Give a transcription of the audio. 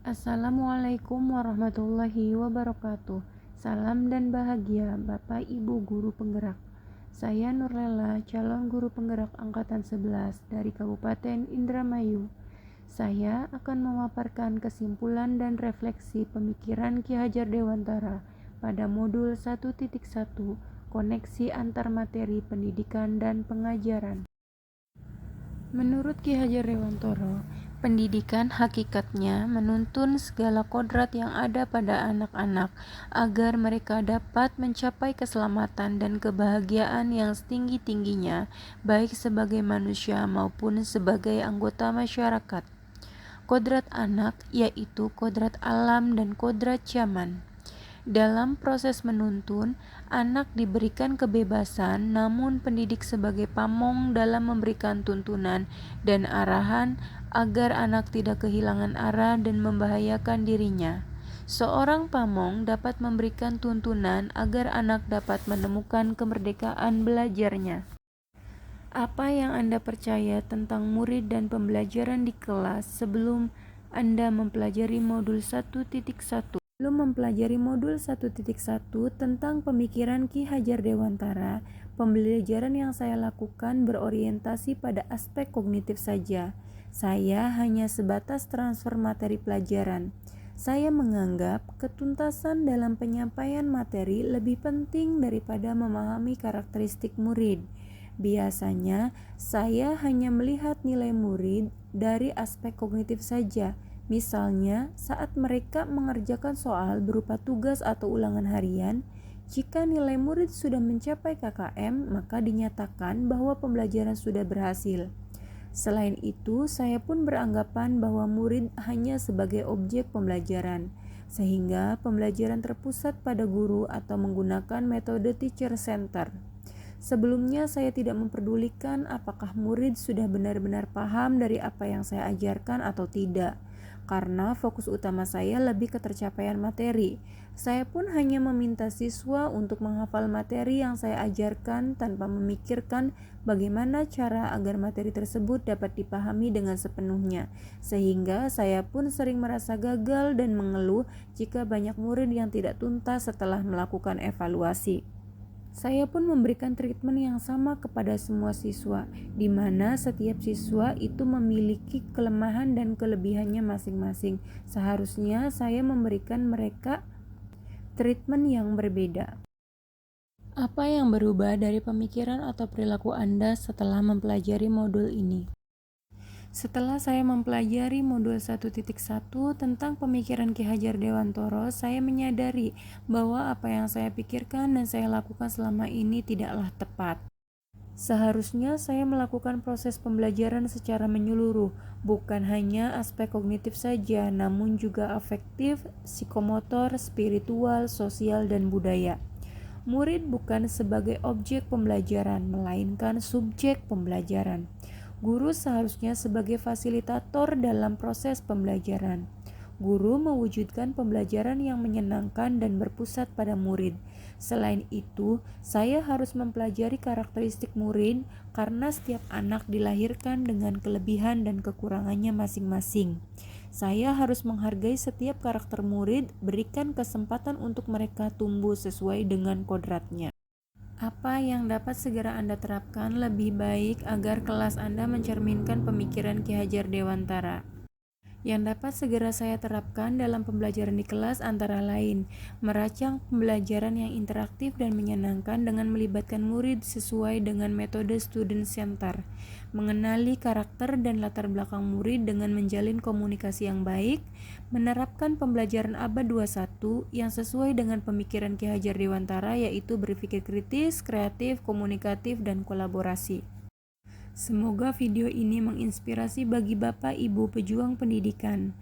Assalamualaikum warahmatullahi wabarakatuh. Salam dan bahagia Bapak Ibu Guru Penggerak. Saya Nurlela, calon guru penggerak angkatan 11 dari Kabupaten Indramayu. Saya akan memaparkan kesimpulan dan refleksi pemikiran Ki Hajar Dewantara pada modul 1.1 Koneksi antar materi pendidikan dan pengajaran. Menurut Ki Hajar Dewantara, pendidikan hakikatnya menuntun segala kodrat yang ada pada anak-anak agar mereka dapat mencapai keselamatan dan kebahagiaan yang setinggi-tingginya, baik sebagai manusia maupun sebagai anggota masyarakat. Kodrat anak yaitu kodrat alam dan kodrat zaman. Dalam proses menuntun, anak diberikan kebebasan, namun pendidik sebagai pamong dalam memberikan tuntunan dan arahan agar anak tidak kehilangan arah dan membahayakan dirinya. Seorang pamong dapat memberikan tuntunan agar anak dapat menemukan kemerdekaan belajarnya. Apa yang Anda percaya tentang murid dan pembelajaran di kelas sebelum Anda mempelajari modul 1.1? Belum mempelajari modul 1.1 tentang pemikiran Ki Hajar Dewantara, pembelajaran yang saya lakukan berorientasi pada aspek kognitif saja. Saya hanya sebatas transfer materi pelajaran. Saya menganggap ketuntasan dalam penyampaian materi lebih penting daripada memahami karakteristik murid. Biasanya, saya hanya melihat nilai murid dari aspek kognitif saja. Misalnya, saat mereka mengerjakan soal berupa tugas atau ulangan harian, jika nilai murid sudah mencapai KKM, maka dinyatakan bahwa pembelajaran sudah berhasil. Selain itu, saya pun beranggapan bahwa murid hanya sebagai objek pembelajaran, sehingga pembelajaran terpusat pada guru atau menggunakan metode teacher center. Sebelumnya saya tidak memperdulikan apakah murid sudah benar-benar paham dari apa yang saya ajarkan atau tidak, karena fokus utama saya lebih ke tercapaian materi. Saya pun hanya meminta siswa untuk menghafal materi yang saya ajarkan tanpa memikirkan bagaimana cara agar materi tersebut dapat dipahami dengan sepenuhnya, sehingga saya pun sering merasa gagal dan mengeluh jika banyak murid yang tidak tuntas setelah melakukan evaluasi. Saya pun memberikan treatment yang sama kepada semua siswa, di mana setiap siswa itu memiliki kelemahan dan kelebihannya masing-masing. Seharusnya saya memberikan mereka treatment yang berbeda. Apa yang berubah dari pemikiran atau perilaku Anda setelah mempelajari modul ini? Setelah saya mempelajari modul 1.1 tentang pemikiran Ki Hajar Dewantara, saya menyadari bahwa apa yang saya pikirkan dan saya lakukan selama ini tidaklah tepat. Seharusnya saya melakukan proses pembelajaran secara menyeluruh, bukan hanya aspek kognitif saja, namun juga afektif, psikomotor, spiritual, sosial, dan budaya. Murid bukan sebagai objek pembelajaran, melainkan subjek pembelajaran. Guru seharusnya sebagai fasilitator dalam proses pembelajaran. Guru mewujudkan pembelajaran yang menyenangkan dan berpusat pada murid. Selain itu, saya harus mempelajari karakteristik murid karena setiap anak dilahirkan dengan kelebihan dan kekurangannya masing-masing. Saya harus menghargai setiap karakter murid, berikan kesempatan untuk mereka tumbuh sesuai dengan kodratnya. Apa yang dapat segera Anda terapkan lebih baik agar kelas Anda mencerminkan pemikiran Ki Hajar Dewantara? Yang dapat segera saya terapkan dalam pembelajaran di kelas antara lain, merancang pembelajaran yang interaktif dan menyenangkan dengan melibatkan murid sesuai dengan metode student center, mengenali karakter dan latar belakang murid dengan menjalin komunikasi yang baik, menerapkan pembelajaran abad 21 yang sesuai dengan pemikiran Ki Hajar Dewantara, yaitu berpikir kritis, kreatif, komunikatif, dan kolaborasi. Semoga video ini menginspirasi bagi Bapak Ibu pejuang pendidikan.